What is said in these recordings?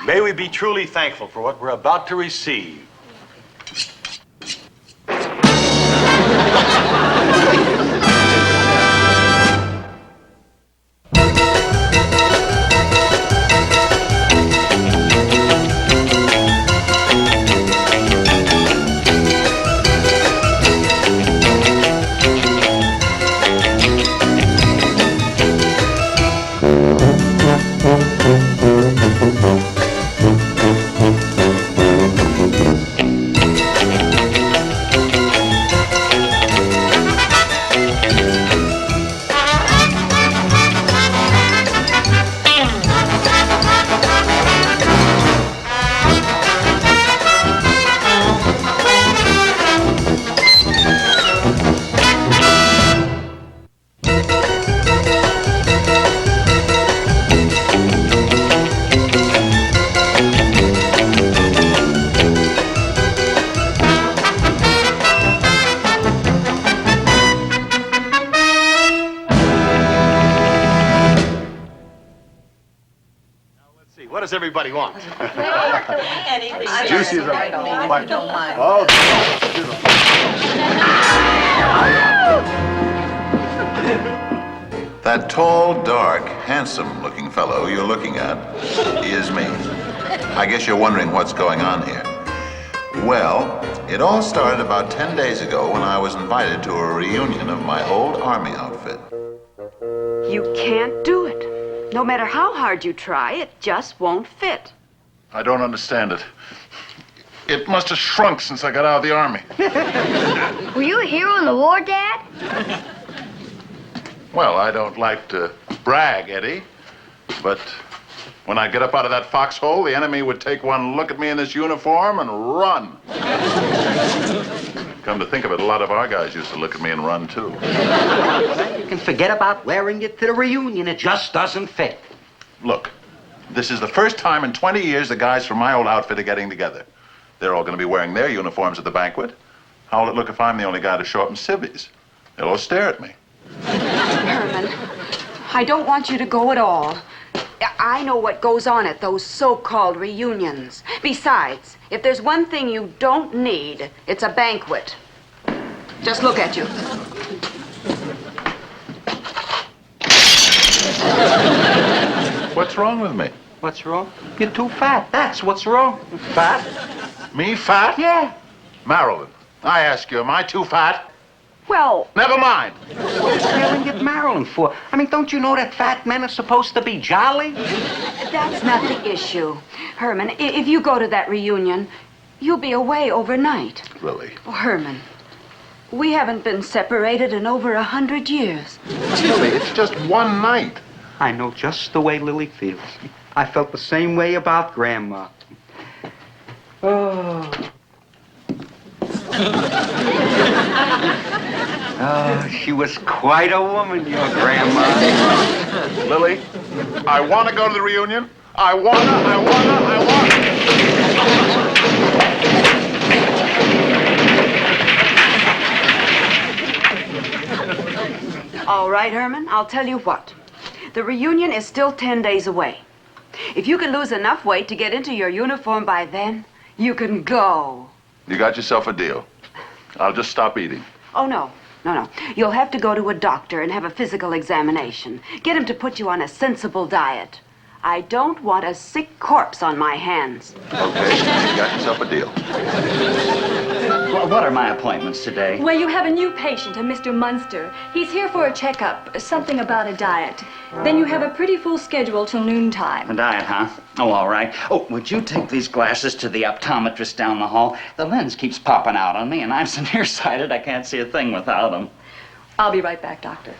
May we be truly thankful for what we're about to receive. What does everybody want? Anything. Juicy as a... I don't mind. Oh, That tall, dark, handsome-looking fellow you're looking at is me. I guess you're wondering what's going on here. Well, it all started about 10 days ago when I was invited to a reunion of my old army outfit. You can't do it. No matter how hard you try, it just won't fit. I don't understand it. It must have shrunk since I got out of the army. Were you a hero in the war, Dad? Well, I don't like to brag, Eddie, but when I get up out of that foxhole, the enemy would take one look at me in this uniform and run. Come to think of it, a lot of our guys used to look at me and run, too. You can forget about wearing it to the reunion. It just doesn't fit. Look, this is the first time in 20 years the guys from my old outfit are getting together. They're all going to be wearing their uniforms at the banquet. How will it look if I'm the only guy to show up in civvies? They'll all stare at me. Herman, I don't want you to go at all. I know what goes on at those so-called reunions. Besides, if there's one thing you don't need, it's a banquet. Just look at you. What's wrong with me? What's wrong? You're too fat. That's what's wrong. Fat? Me fat? Yeah. Marilyn, I ask you, am I too fat? Well, Never mind. What the hell you get Marilyn for? I mean, don't you know that fat men are supposed to be jolly? that's not the issue. Herman, if you go to that reunion, you'll be away overnight. Lily. Oh, Herman, we haven't been separated in over 100 years. Lily, it's just one night. I know just the way Lily feels. I felt the same way about Grandma. Oh. Oh, she was quite a woman, your Grandma. Lily, I want to go to the reunion. I want to. All right, Herman, I'll tell you what. The reunion is still 10 days away. If you can lose enough weight to get into your uniform by then, you can go. You got yourself a deal. I'll just stop eating. Oh, no. No. You'll have to go to a doctor and have a physical examination. Get him to put you on a sensible diet. I don't want a sick corpse on my hands. Okay, you got yourself a deal. What are my appointments today? Well, you have a new patient, a Mr. Munster. He's here for a checkup, something about a diet. Then you have a pretty full schedule till noontime. A diet, huh? Oh, all right. Oh, would you take these glasses to the optometrist down the hall? The lens keeps popping out on me, and I'm so nearsighted I can't see a thing without them. I'll be right back, Doctor.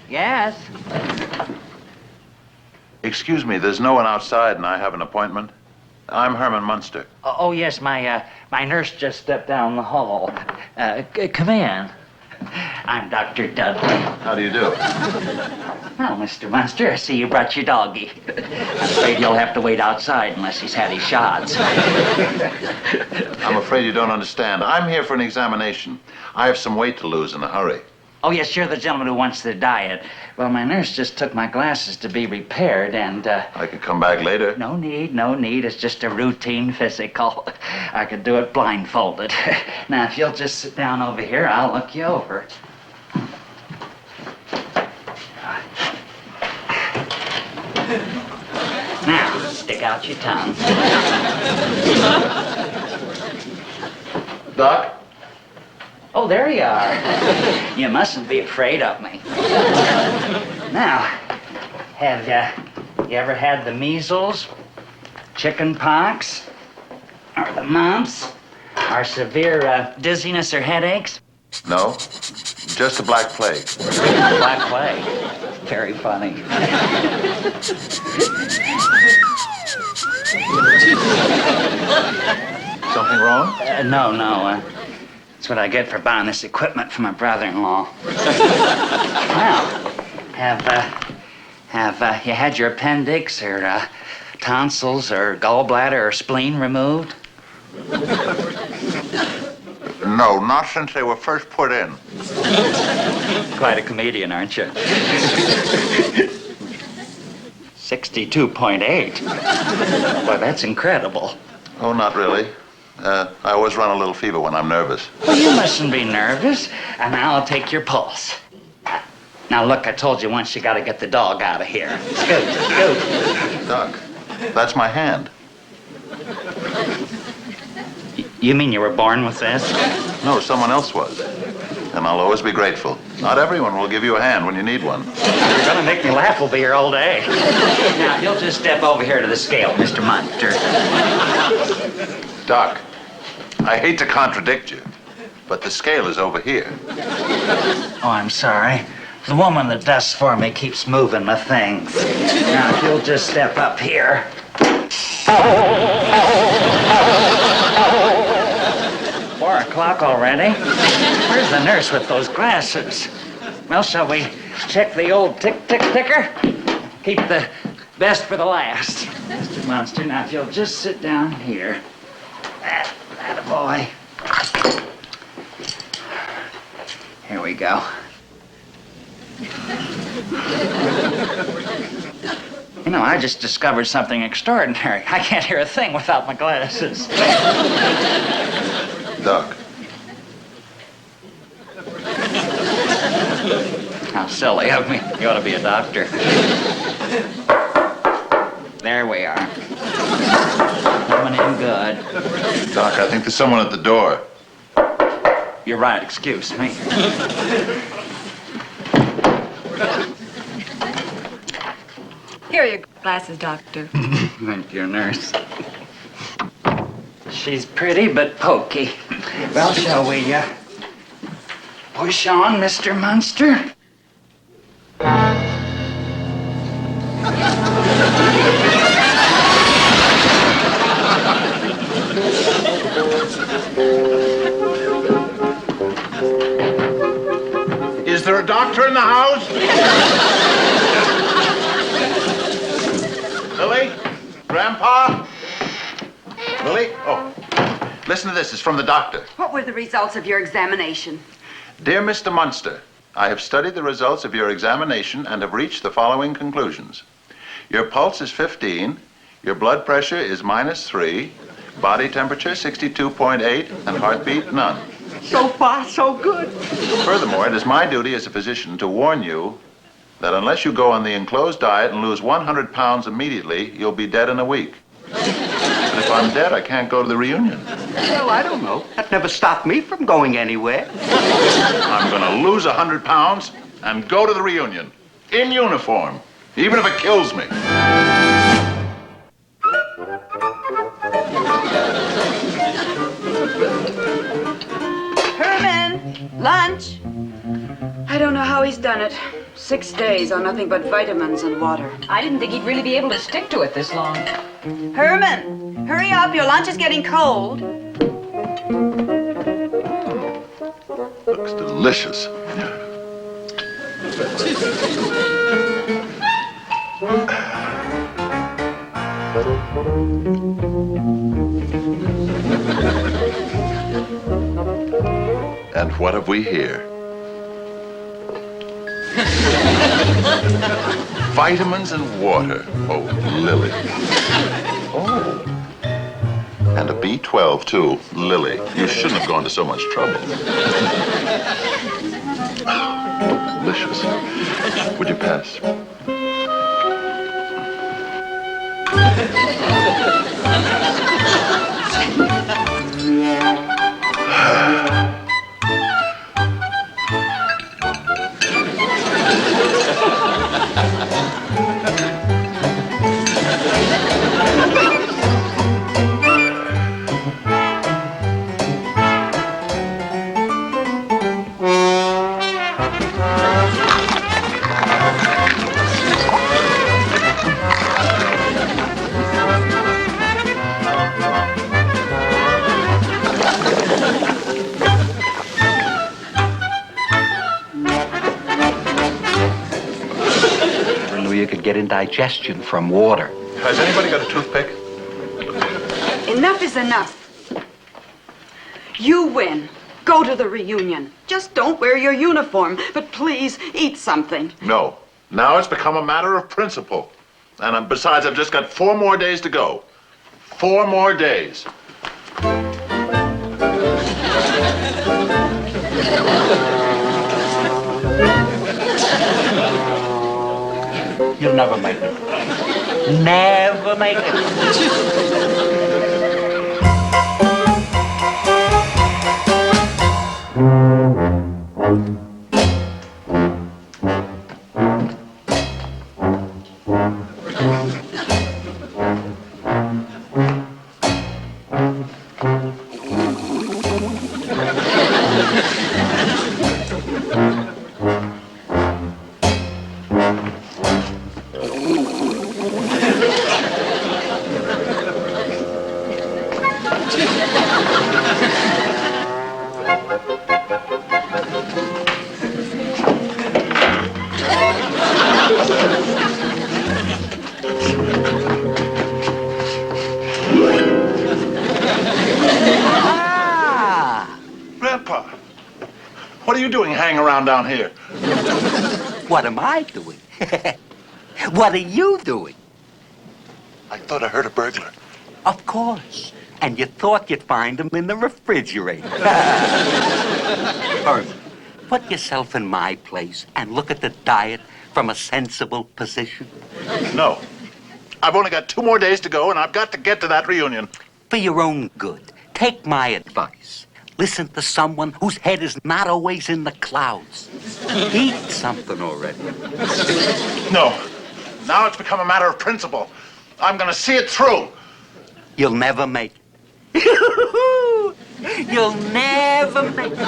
Yes. Excuse me, there's no one outside and I have an appointment. I'm Herman Munster. Oh, yes, my nurse just stepped down the hall. Come in. I'm Dr. Dudley. How do you do? Well, Mr. Munster, I see you brought your doggie. I'm afraid you'll have to wait outside unless he's had his shots. I'm afraid you don't understand. I'm here for an examination. I have some weight to lose in a hurry. Oh, yes, you're the gentleman who wants the diet. Well, my nurse just took my glasses to be repaired, and, I could come back later. No need. It's just a routine physical. I could do it blindfolded. Now, if you'll just sit down over here, I'll look you over. Now, stick out your tongue. Doc? Oh, there you are. You mustn't be afraid of me. Now, have you ever had the measles, chicken pox, or the mumps, or severe dizziness or headaches? No, just the Black Plague. Black plague. Very funny. Something wrong? No. That's what I get for buying this equipment for my brother-in-law. Well, have you had your appendix or tonsils or gallbladder or spleen removed? No, not since they were first put in. Quite a comedian, aren't you? 62.8. Well, that's incredible. Oh, not really. I always run a little fever when I'm nervous. Well, you mustn't be nervous. And now I'll take your pulse. Now, look, I told you once you got to get the dog out of here. Scoot. Doc, that's my hand. You mean you were born with this? No, someone else was. And I'll always be grateful. Not everyone will give you a hand when you need one. You're gonna make me laugh will be here all day. Now, you'll just step over here to the scale, Mr. Munster. Doc, I hate to contradict you, but the scale is over here. Oh, I'm sorry. The woman that does for me keeps moving my things. Now, if you'll just step up here. 4 o'clock already? Where's the nurse with those glasses? Well, shall we check the old ticker? Keep the best for the last. Mr. Munster, now if you'll just sit down here. That boy. Here we go. You know, I just discovered something extraordinary. I can't hear a thing without my glasses. Doc. How silly of me. You ought to be a doctor. There we are. Coming in good. Doc, I think there's someone at the door. You're right, excuse me. Here are your glasses, Doctor. Thank you, nurse. She's pretty but pokey. Well, shall we push on, Mr. Munster? Is there a doctor in the house? Lily? Grandpa? Lily? Oh, listen to this. It's from the doctor. What were the results of your examination? Dear Mr. Munster, I have studied the results of your examination and have reached the following conclusions. Your pulse is 15, your blood pressure is -3, body temperature 62.8, and heartbeat none. So far, so good. Furthermore, it is my duty as a physician to warn you that unless you go on the enclosed diet and lose 100 pounds immediately, you'll be dead in a week. But if I'm dead, I can't go to the reunion. Well, I don't know. That never stopped me from going anywhere. I'm gonna lose 100 pounds and go to the reunion. In uniform. Even if it kills me. Herman, lunch. I don't know how he's done it. 6 days on nothing but vitamins and water. I didn't think he'd really be able to stick to it this long. Herman, hurry up. Your lunch is getting cold. Looks delicious. And what have we here? Vitamins and water. Oh, Lily. Oh. And a B12, too. Lily, you shouldn't have gone to so much trouble. Delicious. Would you pass? You could get indigestion from water. Has anybody got a toothpick? Enough is enough. You win. Go to the reunion. Just don't wear your uniform, but please eat something. No. Now it's become a matter of principle. And besides, I've just got 4 more days to go. 4 more days. You'll never make it. Never make it. Grandpa, what are you doing hanging around down here? What am I doing? What are you doing? I thought I heard a burglar. Of course. And you thought you'd find them in the refrigerator. Herman, put yourself in my place and look at the diet from a sensible position. No. I've only got 2 more days to go, and I've got to get to that reunion. For your own good, take my advice. Listen to someone whose head is not always in the clouds. Eat something already. No. Now it's become a matter of principle. I'm going to see it through. You'll never make it. You'll never make it.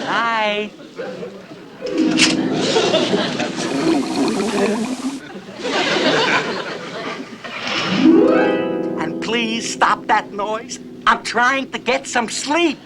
Night. And please stop that noise. I'm trying to get some sleep.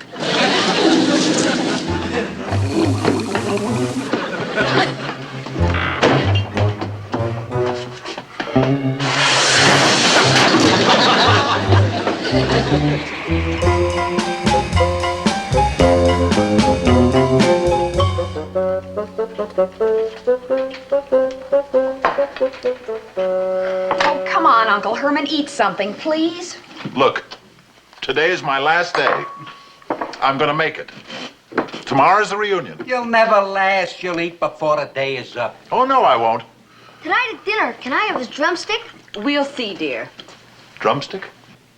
Oh, come on, Uncle Herman. Eat something, please. Look, today is my last day. I'm gonna make it. Tomorrow's the reunion. You'll never last. You'll eat before the day is up. Oh, no, I won't. Tonight at dinner, can I have his drumstick? We'll see, dear. Drumstick?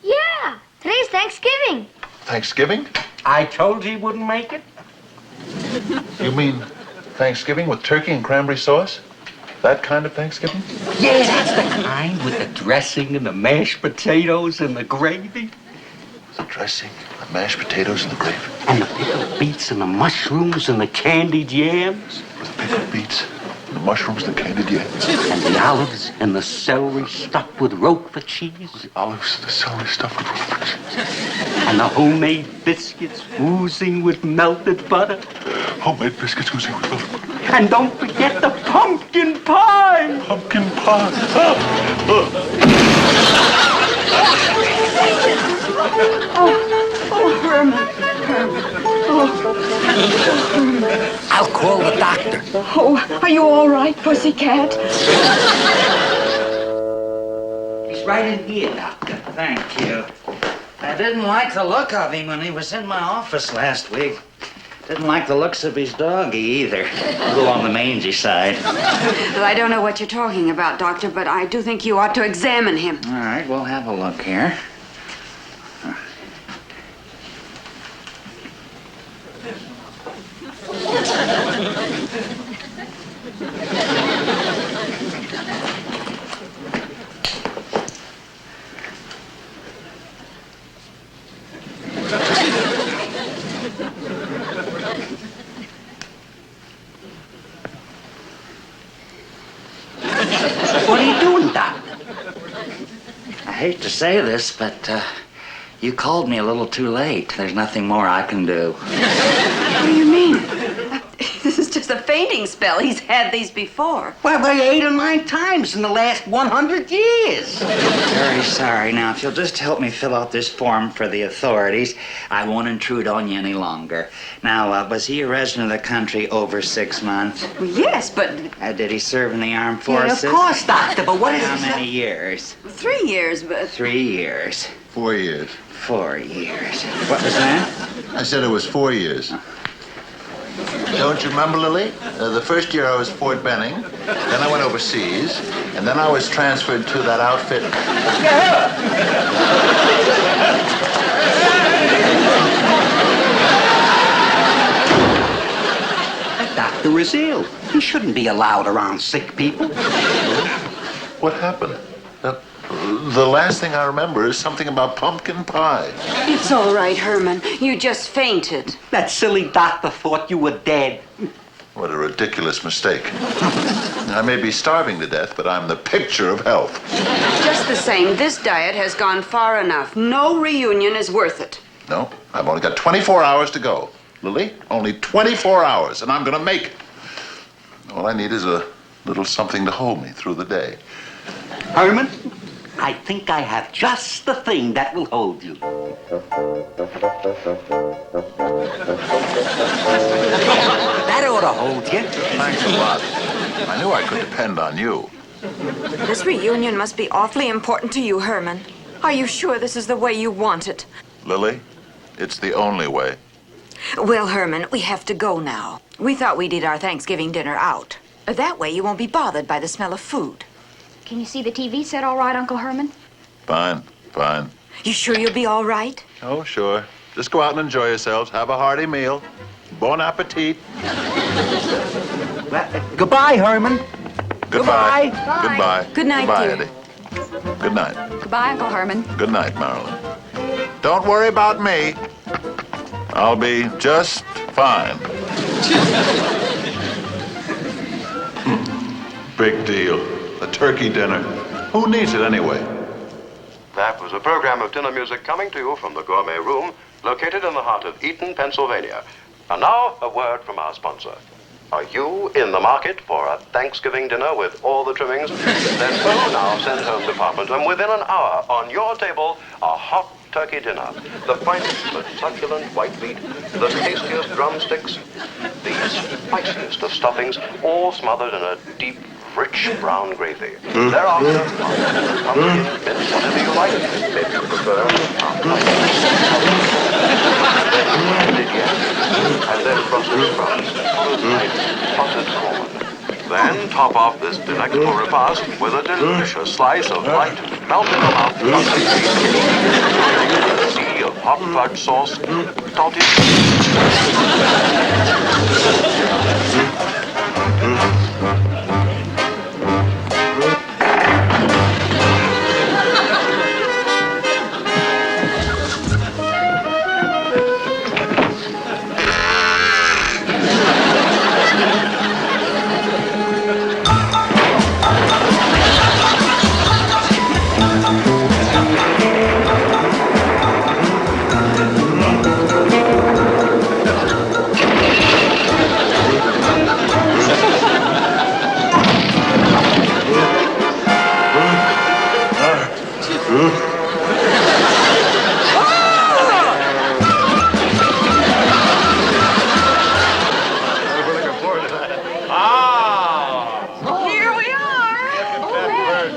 Yeah, today's Thanksgiving. Thanksgiving? I told you he wouldn't make it. You mean Thanksgiving with turkey and cranberry sauce? That kind of Thanksgiving? Yeah, that's the kind with the dressing and the mashed potatoes and the gravy. The dressing, the mashed potatoes, and the gravy. And the pickled beets and the mushrooms and the candied yams. With the pickled beets, and the mushrooms, and the candied yams. And the olives and the celery stuffed with Roquefort cheese. The olives, and the celery stuffed with Roquefort cheese. And the homemade biscuits oozing with melted butter. Homemade biscuits oozing with melted butter. And don't forget the pumpkin pie. Pumpkin pie. Oh, Herman. I'll call the doctor. Oh, are you all right, pussycat? He's right in here, Doctor. Thank you. I didn't like the look of him when he was in my office last week. Didn't like the looks of his doggy either. A little on the mangy side. Well, I don't know what you're talking about, Doctor, but I do think you ought to examine him. All right, we'll have a look here. What are you doing, Doc? I hate to say this, but you called me a little too late. There's nothing more I can do. What do you mean? This is just a fainting spell. He's had these before. Well, 8 or 9 times in the last 100 years. Very sorry. Now, if you'll just help me fill out this form for the authorities, I won't intrude on you any longer. Now, was he a resident of the country over 6 months? Well, yes, but Did he serve in the armed Yeah, forces? of course, Doctor, but what is How this? many years? 3 years, but... 3 years. 4 years. 4 years. What was that? I said it was 4 years. Don't you remember, Lily? The first year I was Fort Benning, then I went overseas, and then I was transferred to that outfit. The doctor is ill. He shouldn't be allowed around sick people. What happened? The last thing I remember is something about pumpkin pie. It's all right, Herman. You just fainted. That silly doctor thought you were dead. What a ridiculous mistake. I may be starving to death, but I'm the picture of health. Just the same, this diet has gone far enough. No reunion is worth it. No, I've only got 24 hours to go. Lily, only 24 hours, and I'm gonna make it. All I need is a little something to hold me through the day. Herman, I think I have just the thing that will hold you. That ought to hold you. Thanks a lot. I knew I could depend on you. This reunion must be awfully important to you, Herman. Are you sure this is the way you want it? Lily, it's the only way. Well, Herman, we have to go now. We thought we'd eat our Thanksgiving dinner out. That way you won't be bothered by the smell of food. Can you see the TV set all right, Uncle Herman? Fine, fine. You sure you'll be all right? Oh, sure. Just go out and enjoy yourselves. Have a hearty meal. Bon appetit. Goodbye, Herman. Goodbye. Bye. Goodbye. Good night, Goodbye, dear. Eddie. Good night. Goodbye, Uncle Herman. Good night, Marilyn. Don't worry about me. I'll be just fine. Big deal. A turkey dinner. Who needs it anyway? That was is a program of dinner music coming to you from the Gourmet Room, located in the heart of Eaton, Pennsylvania. And now, a word from our sponsor. Are you in the market for a Thanksgiving dinner with all the trimmings? Then phone our Send Home department, and within an hour, on your table, a hot turkey dinner. The finest but succulent white meat, the tastiest drumsticks, the spiciest of stuffings, all smothered in a deep, rich brown gravy. Thereafter, pumpkin, mince, whatever you like. Maybe you prefer and then Brussels sprouts, followed by buttered corn. Then top off this delectable repast with a delicious slice of light, melt-in-the-mouth custard cheesecake, a sea of hot fudge sauce, dotted.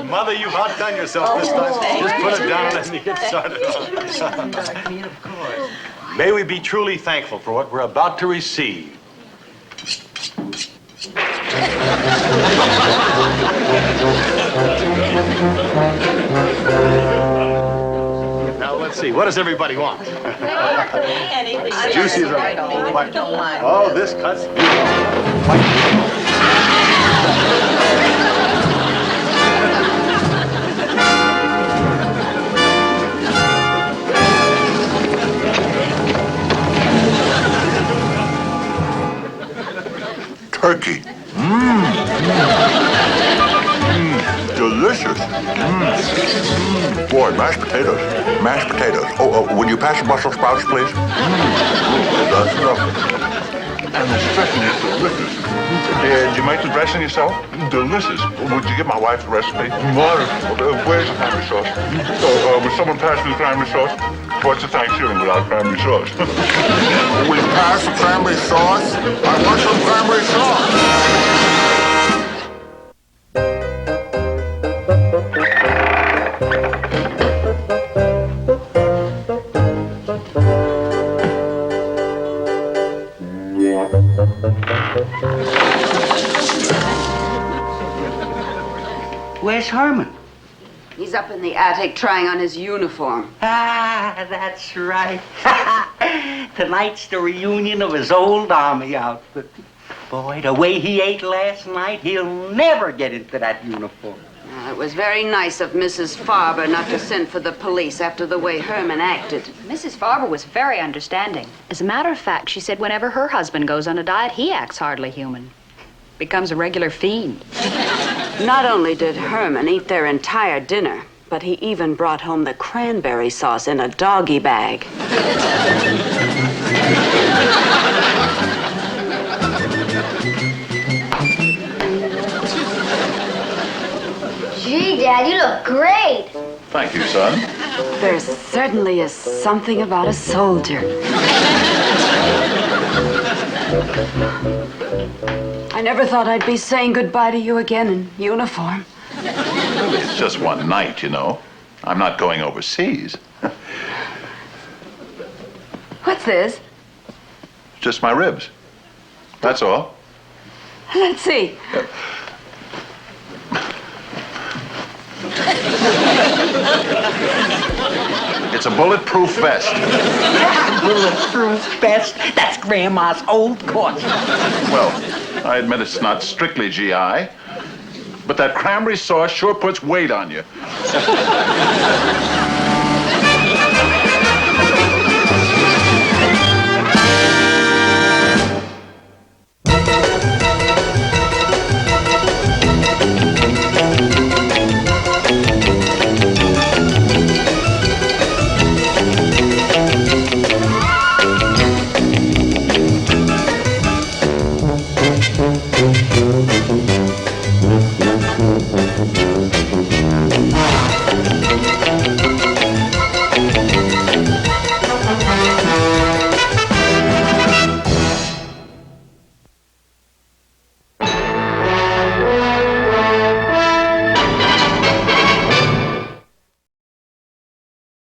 Mother, you've outdone yourself this time. Just put it down and you get started. May we be truly thankful for what we're about to receive. Now let's see. What does everybody want? Juicy as a white. Oh, this cuts. Turkey. Delicious. Boy, mashed potatoes. Mashed potatoes. Oh, would you pass the Brussels sprouts, please? That's lovely. And the dressing is delicious. Did you make the dressing yourself? Delicious. Would you give my wife the recipe? Wonderful. Where's the cranberry sauce? Would someone pass me the cranberry sauce? What's the Thanksgiving without cranberry sauce? Will you pass the cranberry sauce? I want some cranberry sauce. Where's Herman? He's up in the attic trying on his uniform. Ah, that's right. Tonight's the reunion of his old army outfit. Boy, the way he ate last night, he'll never get into that uniform. It was very nice of Mrs. Farber not to send for the police after the way Herman acted. Mrs. Farber was very understanding. As a matter of fact, she said whenever her husband goes on a diet, he acts hardly human. Becomes a regular fiend. Not only did Herman eat their entire dinner, but he even brought home the cranberry sauce in a doggy bag. Gee, Dad, you look great. Thank you, son. There certainly is something about a soldier. I never thought I'd be saying goodbye to you again in uniform. It's just one night, you know. I'm not going overseas. What's this? Just my ribs. That's all. Let's see. It's a bulletproof vest. Bulletproof vest? That's Grandma's old costume. Well, I admit it's not strictly GI, but that cranberry sauce sure puts weight on you.